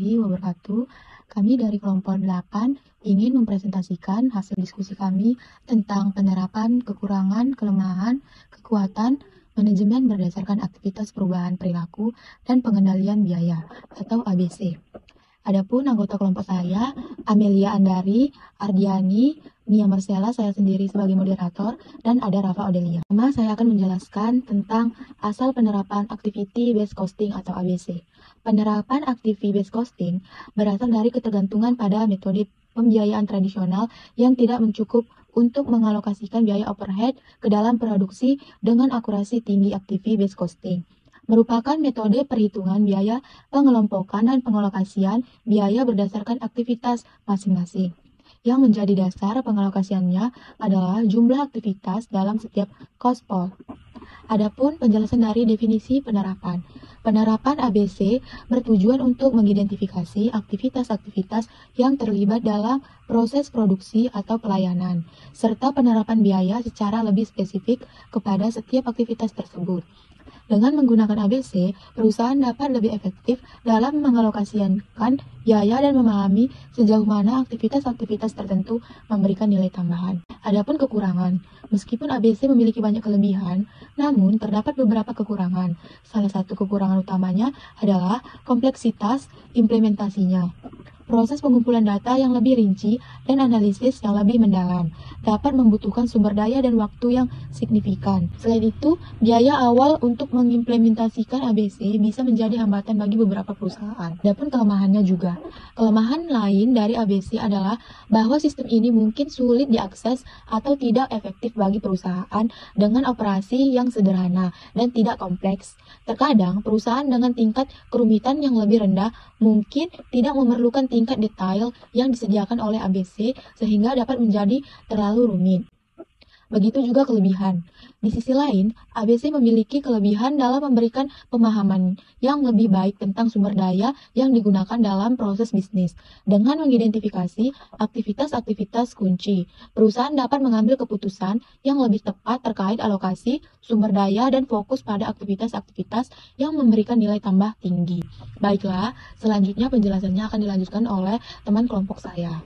warahmatullahi wabarakatuh. Kami dari kelompok 8 ingin mempresentasikan hasil diskusi kami tentang penerapan kekurangan, kelemahan, kekuatan, manajemen berdasarkan aktivitas perubahan perilaku dan pengendalian biaya atau ABC. Adapun anggota kelompok saya, Amelia Andari, Ardiani, Nia Marcella, saya sendiri sebagai moderator, dan ada Rafa Odelia. Pertama, saya akan menjelaskan tentang asal penerapan Activity Based Costing atau ABC. Penerapan Activity Based Costing berasal dari ketergantungan pada metode pembiayaan tradisional yang tidak mencukup untuk mengalokasikan biaya overhead ke dalam produksi dengan akurasi tinggi. Activity Based Costing merupakan metode perhitungan biaya pengelompokan dan pengalokasian biaya berdasarkan aktivitas masing-masing. Yang menjadi dasar pengalokasiannya adalah jumlah aktivitas dalam setiap cost pool. Adapun penjelasan dari definisi penerapan. Penerapan ABC bertujuan untuk mengidentifikasi aktivitas-aktivitas yang terlibat dalam proses produksi atau pelayanan, serta penerapan biaya secara lebih spesifik kepada setiap aktivitas tersebut. Dengan menggunakan ABC, perusahaan dapat lebih efektif dalam mengalokasikan biaya dan memahami sejauh mana aktivitas-aktivitas tertentu memberikan nilai tambahan. Adapun kekurangan, meskipun ABC memiliki banyak kelebihan, namun terdapat beberapa kekurangan. Salah satu kekurangan utamanya adalah kompleksitas implementasinya. Proses pengumpulan data yang lebih rinci dan analisis yang lebih mendalam dapat membutuhkan sumber daya dan waktu yang signifikan. Selain itu, biaya awal untuk mengimplementasikan ABC bisa menjadi hambatan bagi beberapa perusahaan. Adapun kelemahannya juga. Kelemahan lain dari ABC adalah bahwa sistem ini mungkin sulit diakses atau tidak efektif bagi perusahaan dengan operasi yang sederhana dan tidak kompleks. Terkadang, perusahaan dengan tingkat kerumitan yang lebih rendah mungkin tidak memerlukan tingkat detail yang disediakan oleh ABC sehingga dapat menjadi terlalu rumit. Begitu juga kelebihan. Di sisi lain, ABC memiliki kelebihan dalam memberikan pemahaman yang lebih baik tentang sumber daya yang digunakan dalam proses bisnis. Dengan mengidentifikasi aktivitas-aktivitas kunci, perusahaan dapat mengambil keputusan yang lebih tepat terkait alokasi sumber daya dan fokus pada aktivitas-aktivitas yang memberikan nilai tambah tinggi. Baiklah, selanjutnya penjelasannya akan dilanjutkan oleh teman kelompok saya.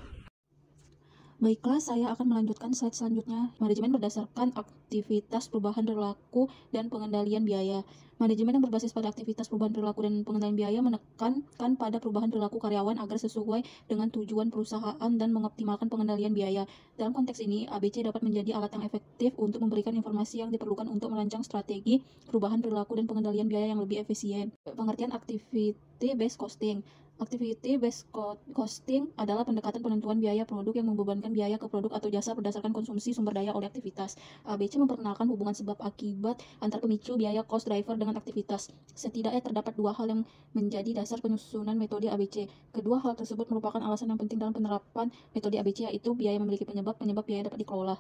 Baiklah, saya akan melanjutkan slide selanjutnya. Manajemen berdasarkan aktivitas perubahan perilaku dan pengendalian biaya. Manajemen yang berbasis pada aktivitas perubahan perilaku dan pengendalian biaya menekankan pada perubahan perilaku karyawan agar sesuai dengan tujuan perusahaan dan mengoptimalkan pengendalian biaya. Dalam konteks ini, ABC dapat menjadi alat yang efektif untuk memberikan informasi yang diperlukan untuk merancang strategi perubahan perilaku dan pengendalian biaya yang lebih efisien. Pengertian activity-based costing. Activity-based costing adalah pendekatan penentuan biaya produk yang membebankan biaya ke produk atau jasa berdasarkan konsumsi sumber daya oleh aktivitas. ABC memperkenalkan hubungan sebab akibat antar pemicu biaya cost driver dengan aktivitas. Setidaknya terdapat dua hal yang menjadi dasar penyusunan metode ABC. Kedua hal tersebut merupakan alasan yang penting dalam penerapan metode ABC, yaitu biaya memiliki penyebab biaya dapat dikelola.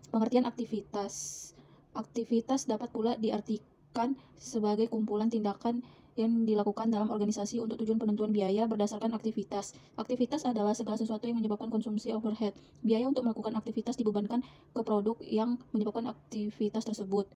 Pengertian aktivitas. Aktivitas dapat pula diartikan sebagai kumpulan tindakan yang dilakukan dalam organisasi untuk tujuan penentuan biaya berdasarkan aktivitas. Aktivitas adalah segala sesuatu yang menyebabkan konsumsi overhead. Biaya untuk melakukan aktivitas dibebankan ke produk yang menyebabkan aktivitas tersebut.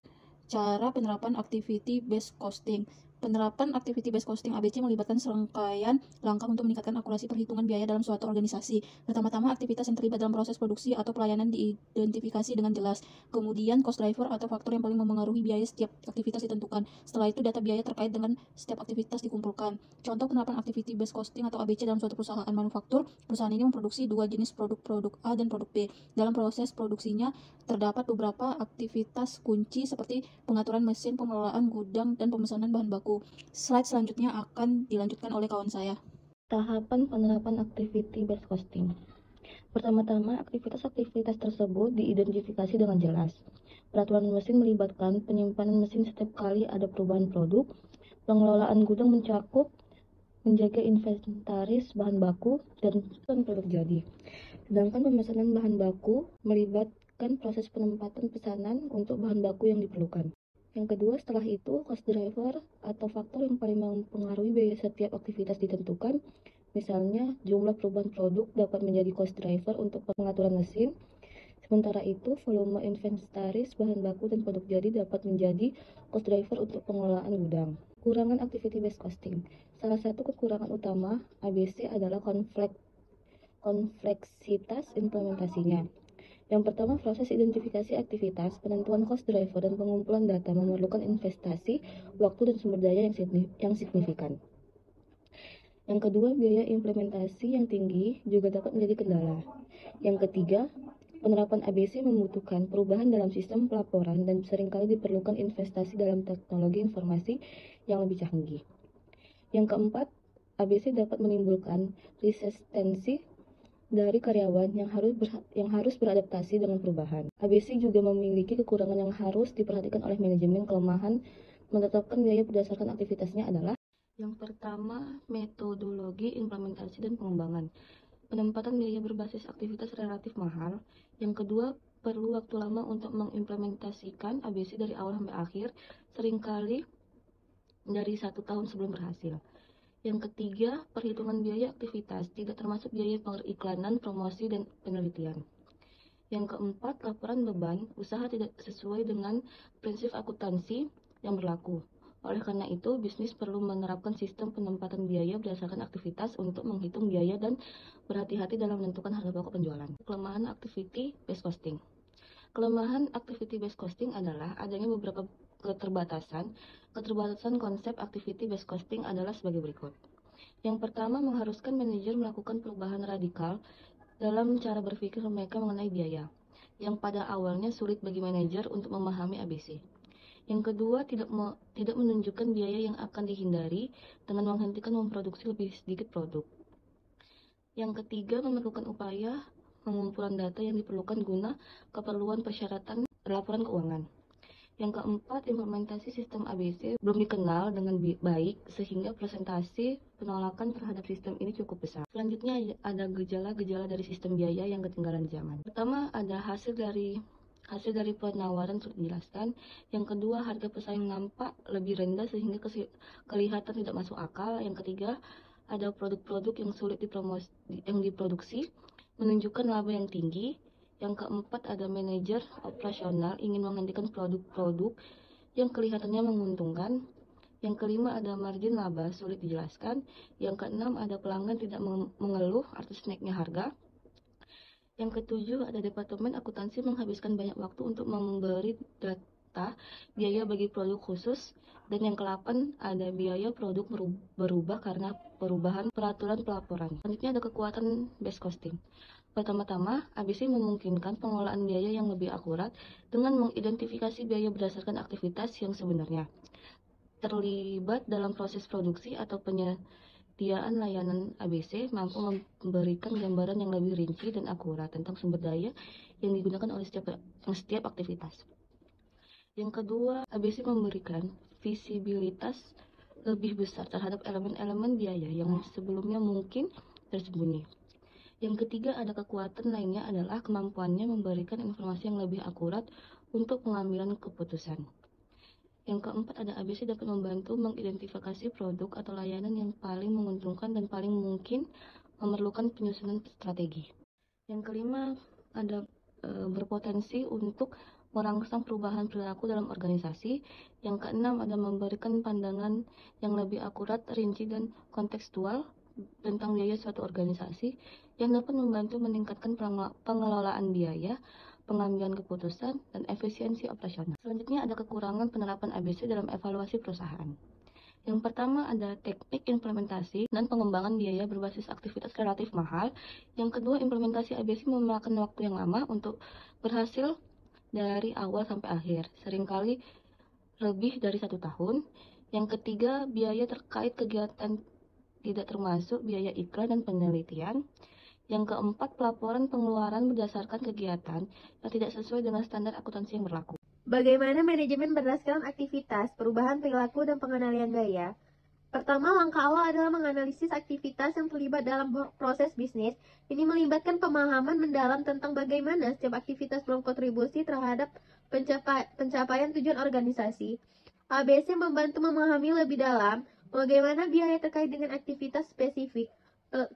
Cara penerapan activity-based costing. Penerapan activity-based costing ABC melibatkan serangkaian langkah untuk meningkatkan akurasi perhitungan biaya dalam suatu organisasi. Pertama-tama, aktivitas yang terlibat dalam proses produksi atau pelayanan diidentifikasi dengan jelas. Kemudian, cost driver atau faktor yang paling mempengaruhi biaya setiap aktivitas ditentukan. Setelah itu, data biaya terkait dengan setiap aktivitas dikumpulkan. Contoh penerapan activity-based costing atau ABC dalam suatu perusahaan manufaktur. Perusahaan ini memproduksi dua jenis produk A dan produk B. Dalam proses produksinya, terdapat beberapa aktivitas kunci seperti pengaturan mesin, pengelolaan gudang, dan pemesanan bahan baku. Slide selanjutnya akan dilanjutkan oleh kawan saya. Tahapan penerapan activity-based costing. Pertama-tama, aktivitas-aktivitas tersebut diidentifikasi dengan jelas. Peraturan mesin melibatkan penyimpanan mesin setiap kali ada perubahan produk. Pengelolaan gudang mencakup menjaga inventaris bahan baku dan produk jadi. Sedangkan pemesanan bahan baku melibatkan proses penempatan pesanan untuk bahan baku yang diperlukan. Yang kedua, setelah itu, cost driver atau faktor yang paling mempengaruhi biaya setiap aktivitas ditentukan. Misalnya, jumlah perubahan produk dapat menjadi cost driver untuk pengaturan mesin, Sementara itu, volume inventaris, bahan baku, dan produk jadi dapat menjadi cost driver untuk pengelolaan gudang. Kekurangan activity-based costing. Salah satu kekurangan utama ABC adalah kompleksitas implementasinya. Yang pertama, proses identifikasi aktivitas, penentuan cost driver, dan pengumpulan data memerlukan investasi, waktu, dan sumber daya yang signifikan. Yang kedua, biaya implementasi yang tinggi juga dapat menjadi kendala. Yang ketiga, penerapan ABC membutuhkan perubahan dalam sistem pelaporan dan seringkali diperlukan investasi dalam teknologi informasi yang lebih canggih. Yang keempat, ABC dapat menimbulkan resistensi dari karyawan yang harus beradaptasi dengan perubahan. ABC juga memiliki kekurangan yang harus diperhatikan oleh manajemen. Kelemahan menetapkan biaya berdasarkan aktivitasnya adalah: yang pertama, metodologi implementasi dan pengembangan. Penempatan biaya berbasis aktivitas relatif mahal. Yang kedua, perlu waktu lama untuk mengimplementasikan ABC dari awal sampai akhir, seringkali dari 1 tahun sebelum berhasil. Yang ketiga, perhitungan biaya aktivitas, tidak termasuk biaya periklanan, promosi, dan penelitian. Yang keempat, laporan beban usaha tidak sesuai dengan prinsip akuntansi yang berlaku. Oleh karena itu, bisnis perlu menerapkan sistem penempatan biaya berdasarkan aktivitas untuk menghitung biaya dan berhati-hati dalam menentukan harga pokok penjualan. Kelemahan activity-based costing. Kelemahan activity-based costing adalah adanya beberapa keterbatasan. Keterbatasan konsep activity-based costing adalah sebagai berikut. Yang pertama, mengharuskan manajer melakukan perubahan radikal dalam cara berpikir mereka mengenai biaya, yang pada awalnya sulit bagi manajer untuk memahami ABC. Yang kedua, tidak menunjukkan biaya yang akan dihindari dengan menghentikan memproduksi lebih sedikit produk. Yang ketiga, memerlukan upaya pengumpulan data yang diperlukan guna keperluan persyaratan laporan keuangan. Yang keempat, implementasi sistem ABC belum dikenal dengan baik sehingga presentasi penolakan terhadap sistem ini cukup besar. Selanjutnya ada gejala-gejala dari sistem biaya yang ketinggalan zaman. Pertama, ada hasil dari penawaran sudah dijelaskan. Yang kedua, harga pesaing nampak lebih rendah sehingga kelihatan tidak masuk akal. Yang ketiga, ada produk-produk yang sulit diproduksi menunjukkan laba yang tinggi. Yang keempat, ada manajer operasional ingin menghentikan produk-produk yang kelihatannya menguntungkan. Yang kelima, ada margin laba sulit dijelaskan. Yang keenam, ada pelanggan tidak mengeluh atas naiknya harga. Yang ketujuh, ada departemen akuntansi menghabiskan banyak waktu untuk memberi data biaya bagi produk khusus. Dan yang ke-8, ada biaya produk berubah karena perubahan peraturan pelaporan. Selanjutnya ada kekuatan base costing. Pertama-tama, ABC memungkinkan pengelolaan biaya yang lebih akurat dengan mengidentifikasi biaya berdasarkan aktivitas yang sebenarnya terlibat dalam proses produksi atau penyediaan layanan. ABC mampu memberikan gambaran yang lebih rinci dan akurat tentang sumber daya yang digunakan oleh setiap aktivitas. Yang kedua, ABC memberikan visibilitas lebih besar terhadap elemen-elemen biaya yang sebelumnya mungkin tersembunyi. Yang ketiga, ada kekuatan lainnya adalah kemampuannya memberikan informasi yang lebih akurat untuk pengambilan keputusan. Yang keempat, ada ABC dapat membantu mengidentifikasi produk atau layanan yang paling menguntungkan dan paling mungkin memerlukan penyusunan strategi. Yang kelima, ada berpotensi untuk merangsang perubahan perilaku dalam organisasi. Yang keenam, ada memberikan pandangan yang lebih akurat, rinci, dan kontekstual tentang biaya suatu organisasi yang dapat membantu meningkatkan pengelolaan biaya, pengambilan keputusan, dan efisiensi operasional. Selanjutnya ada kekurangan penerapan ABC dalam evaluasi perusahaan. Yang pertama, ada teknik implementasi dan pengembangan biaya berbasis aktivitas relatif mahal. Yang kedua, implementasi ABC memakan waktu yang lama untuk berhasil dari awal sampai akhir, seringkali lebih dari 1 tahun. Yang ketiga, biaya terkait kegiatan tidak termasuk biaya iklan dan penelitian. Yang keempat, pelaporan pengeluaran berdasarkan kegiatan yang tidak sesuai dengan standar akuntansi yang berlaku. Bagaimana manajemen berdasarkan aktivitas, perubahan perilaku, dan pengendalian biaya? Pertama, langkah awal adalah menganalisis aktivitas yang terlibat dalam proses bisnis. Ini melibatkan pemahaman mendalam tentang bagaimana setiap aktivitas berkontribusi terhadap pencapaian tujuan organisasi. ABC membantu memahami lebih dalam bagaimana biaya terkait dengan aktivitas spesifik.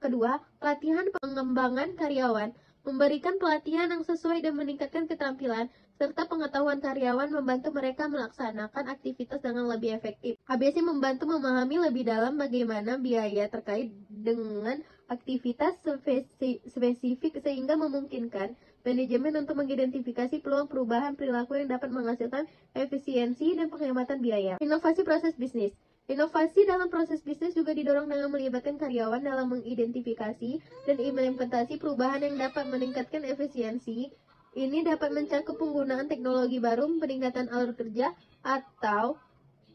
Kedua, pelatihan pengembangan karyawan. memberikan pelatihan yang sesuai dan meningkatkan keterampilan, serta pengetahuan karyawan membantu mereka melaksanakan aktivitas dengan lebih efektif. ABC membantu memahami lebih dalam bagaimana biaya terkait dengan aktivitas spesifik sehingga memungkinkan manajemen untuk mengidentifikasi peluang perubahan perilaku yang dapat menghasilkan efisiensi dan penghematan biaya. Inovasi proses bisnis. Inovasi dalam proses bisnis juga didorong dengan melibatkan karyawan dalam mengidentifikasi dan implementasi perubahan yang dapat meningkatkan efisiensi. Ini dapat mencakup penggunaan teknologi baru, peningkatan alur kerja, atau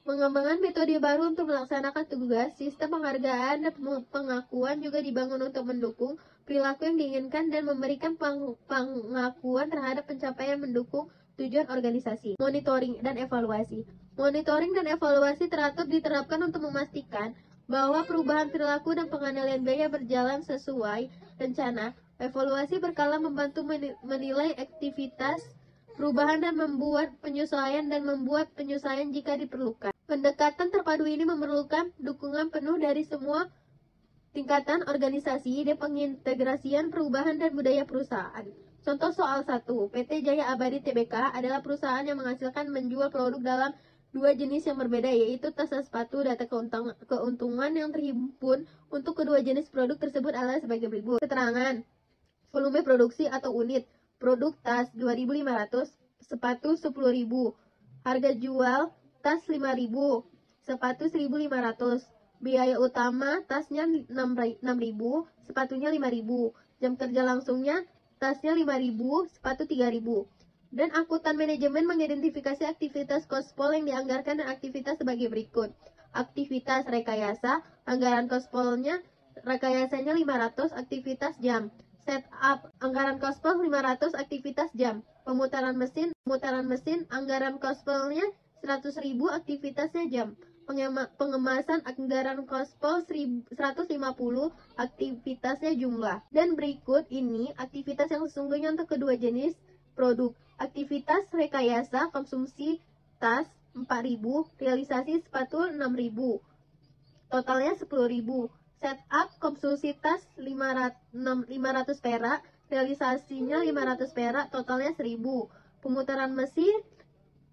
pengembangan metode baru untuk melaksanakan tugas. Sistem penghargaan dan pengakuan juga dibangun untuk mendukung perilaku yang diinginkan dan memberikan pengakuan terhadap pencapaian mendukung tujuan organisasi. Monitoring dan evaluasi. Monitoring dan evaluasi teratur diterapkan untuk memastikan bahwa perubahan perilaku dan pengendalian biaya berjalan sesuai rencana. Evaluasi berkala membantu menilai aktivitas perubahan dan membuat penyesuaian jika diperlukan. Pendekatan terpadu ini memerlukan dukungan penuh dari semua tingkatan organisasi dan pengintegrasian perubahan dan budaya perusahaan. Contoh soal 1, PT Jaya Abadi Tbk adalah perusahaan yang menghasilkan menjual produk dalam dua jenis yang berbeda, yaitu tas dan sepatu. Data keuntungan yang terhimpun untuk kedua jenis produk tersebut adalah sebagai berikut. Keterangan volume produksi atau unit produk: tas 2.500, sepatu 10.000. Harga jual: tas 5.000, sepatu 1.500. Biaya utama: tasnya 6.000, sepatunya 5.000. Jam kerja langsungnya: tasnya 5.000, sepatu 3.000. Dan akuntan manajemen mengidentifikasi aktivitas kospol yang dianggarkan dan aktivitas sebagai berikut. Aktivitas rekayasa, anggaran kospolnya, rekayasanya 500, aktivitas jam. Setup, anggaran kospol 500, aktivitas jam. Pemutaran mesin, anggaran kospolnya 100.000, aktivitasnya jam. Pengemasan, anggaran kospol 150, aktivitasnya jumlah. Dan berikut ini aktivitas yang sesungguhnya untuk kedua jenis produk. Aktivitas rekayasa konsumsi tas 4.000, realisasi sepatu 6.000, totalnya 10.000. Setup konsumsi tas 500 perak, realisasinya 500 perak, totalnya 1.000. Pemutaran mesin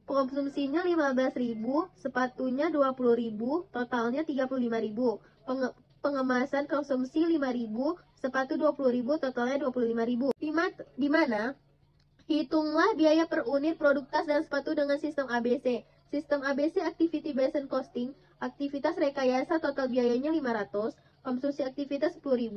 konsumsinya 15.000, sepatunya 20.000, totalnya 35.000. Pengemasan konsumsi 5.000, sepatu 20.000, totalnya 25.000. Di mana hitunglah biaya per unit produk tas dan sepatu dengan sistem ABC. Sistem ABC Activity Based Costing. Aktivitas rekayasa total biayanya 500, konsumsi aktivitas 10.000,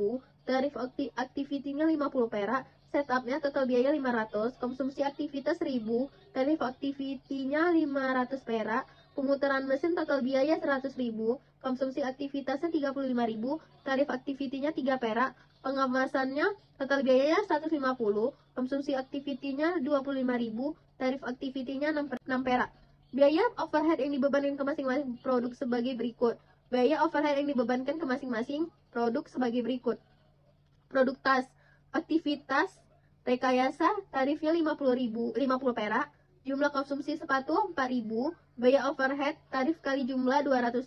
tarif aktivitinya 50 perak, setupnya total biaya 500, konsumsi aktivitas 1.000, tarif aktivitinya 500 perak, pemutaran mesin total biaya 100.000, konsumsi aktivitasnya 35.000, tarif aktivitinya 3 perak, pengemasannya total biayanya 150, konsumsi aktivitinya 25.000, tarif aktivitinya 6 perak. Biaya overhead yang dibebankan ke masing-masing produk sebagai berikut. Biaya overhead yang dibebankan ke masing-masing produk sebagai berikut. Produk tas, aktivitas rekayasa, tarifnya 50 perak, jumlah konsumsi sepatu 4.000, biaya overhead, tarif kali jumlah 200.000,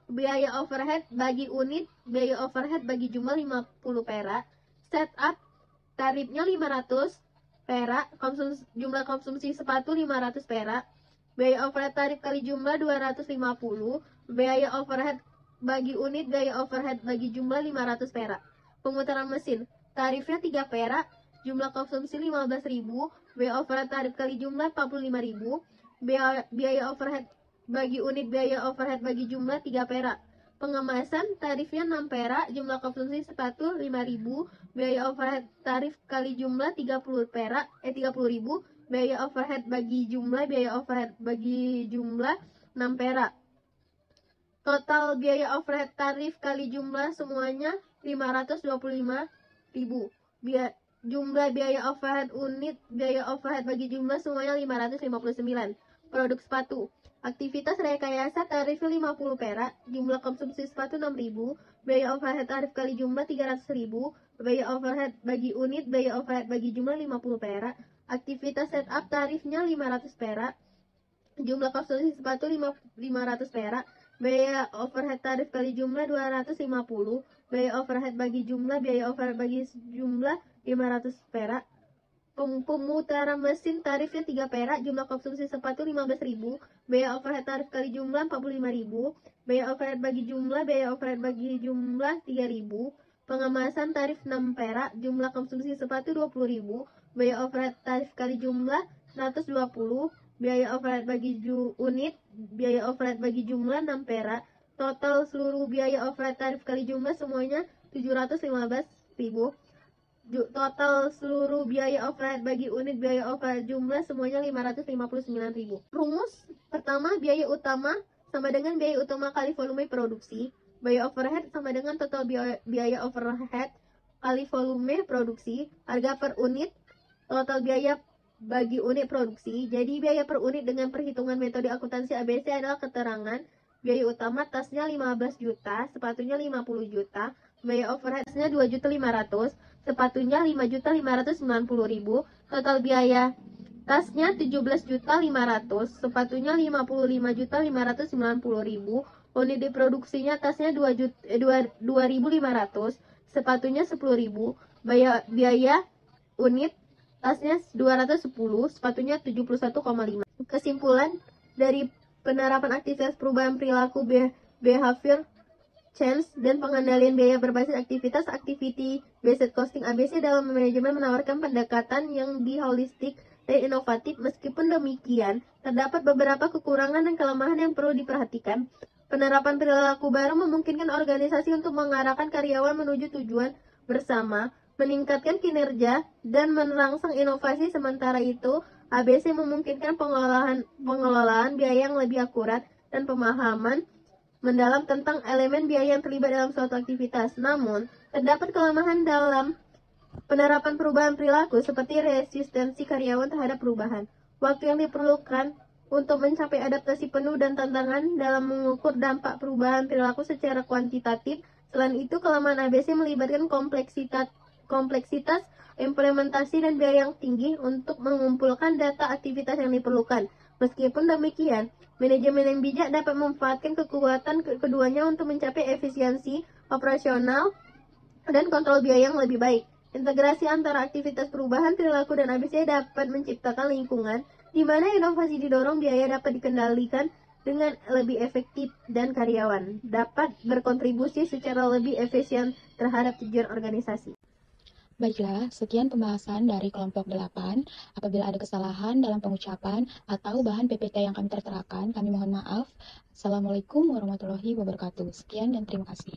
biaya overhead bagi unit, biaya overhead bagi jumlah 50 perak, setup, tarifnya 500 perak, jumlah konsumsi sepatu 500 perak, biaya overhead tarif kali jumlah 250, biaya overhead bagi unit, biaya overhead bagi jumlah 500 perak. Pemutaran mesin, tarifnya 3 perak, jumlah konsumsi 15.000, biaya overhead tarif kali jumlah 45.000, biaya overhead bagi unit, biaya overhead bagi jumlah 3 perak. Pengemasan, tarifnya 6 perak, jumlah konsumsi sepatu 5.000, biaya overhead tarif kali jumlah 30 perak, 30.000, biaya overhead bagi jumlah 6 perak. Total biaya overhead tarif kali jumlah semuanya 525.000. Jumlah biaya overhead unit, biaya overhead bagi jumlah semuanya 559. Produk sepatu. Aktivitas rekayasa tarifnya 50 perak, jumlah konsumsi sepatu 6.000, biaya overhead tarif kali jumlah 300.000, biaya overhead bagi unit, biaya overhead bagi jumlah 50 perak. Aktivitas setup tarifnya 500 perak, jumlah konsumsi sepatu 500 perak, biaya overhead tarif kali jumlah 250, biaya overhead bagi jumlah, biaya overhead bagi jumlah 500 perak. Pemutaran mesin tarifnya 3 perak, jumlah konsumsi sepatu 15.000, biaya overhead tarif kali jumlah 45.000, biaya overhead bagi jumlah, biaya overhead bagi jumlah 3.000, pengemasan tarif 6 perak, jumlah konsumsi sepatu 20.000, biaya overhead tarif kali jumlah 120, biaya overhead bagi unit, biaya overhead bagi jumlah 6 perak, total seluruh biaya overhead tarif kali jumlah semuanya 715.000. Total seluruh biaya overhead bagi unit biaya overhead jumlah semuanya 559.000. Rumus pertama, biaya utama sama dengan biaya utama kali volume produksi. Biaya overhead sama dengan total biaya overhead kali volume produksi. Harga per unit, total biaya bagi unit produksi. Jadi biaya per unit dengan perhitungan metode akuntansi ABC adalah keterangan biaya utama tasnya 15 juta, sepatunya 50 juta, biaya overheadnya 2.500.000, sepatunya 5.590.000, total biaya tasnya 17.500.000, sepatunya 55.590.000, unit diproduksinya tasnya 2.500, sepatunya 10.000, biaya unit tasnya 210, sepatunya 71,5. Kesimpulan dari penerapan aktivitas perubahan perilaku behavior change dan pengendalian biaya berbasis aktivitas activity based costing ABC dalam manajemen menawarkan pendekatan yang holistik dan inovatif. Meskipun demikian, terdapat beberapa kekurangan dan kelemahan yang perlu diperhatikan. Penerapan perilaku baru memungkinkan organisasi untuk mengarahkan karyawan menuju tujuan bersama, meningkatkan kinerja, dan merangsang inovasi. Sementara itu, ABC memungkinkan pengelolaan biaya yang lebih akurat dan pemahaman mendalam tentang elemen biaya yang terlibat dalam suatu aktivitas. Namun, terdapat kelemahan dalam penerapan perubahan perilaku seperti resistensi karyawan terhadap perubahan. Waktu yang diperlukan untuk mencapai adaptasi penuh dan tantangan dalam mengukur dampak perubahan perilaku secara kuantitatif. Selain itu, kelemahan ABC melibatkan kompleksitas implementasi dan biaya yang tinggi untuk mengumpulkan data aktivitas yang diperlukan. Meskipun demikian, manajemen yang bijak dapat memanfaatkan kekuatan keduanya untuk mencapai efisiensi operasional dan kontrol biaya yang lebih baik. Integrasi antara aktivitas perubahan perilaku dan ABC dapat menciptakan lingkungan di mana inovasi didorong, biaya dapat dikendalikan dengan lebih efektif, dan karyawan dapat berkontribusi secara lebih efisien terhadap tujuan organisasi. Baiklah, sekian pembahasan dari kelompok 8. Apabila ada kesalahan dalam pengucapan atau bahan PPT yang kami terterakan, kami mohon maaf. Assalamualaikum warahmatullahi wabarakatuh. Sekian dan terima kasih.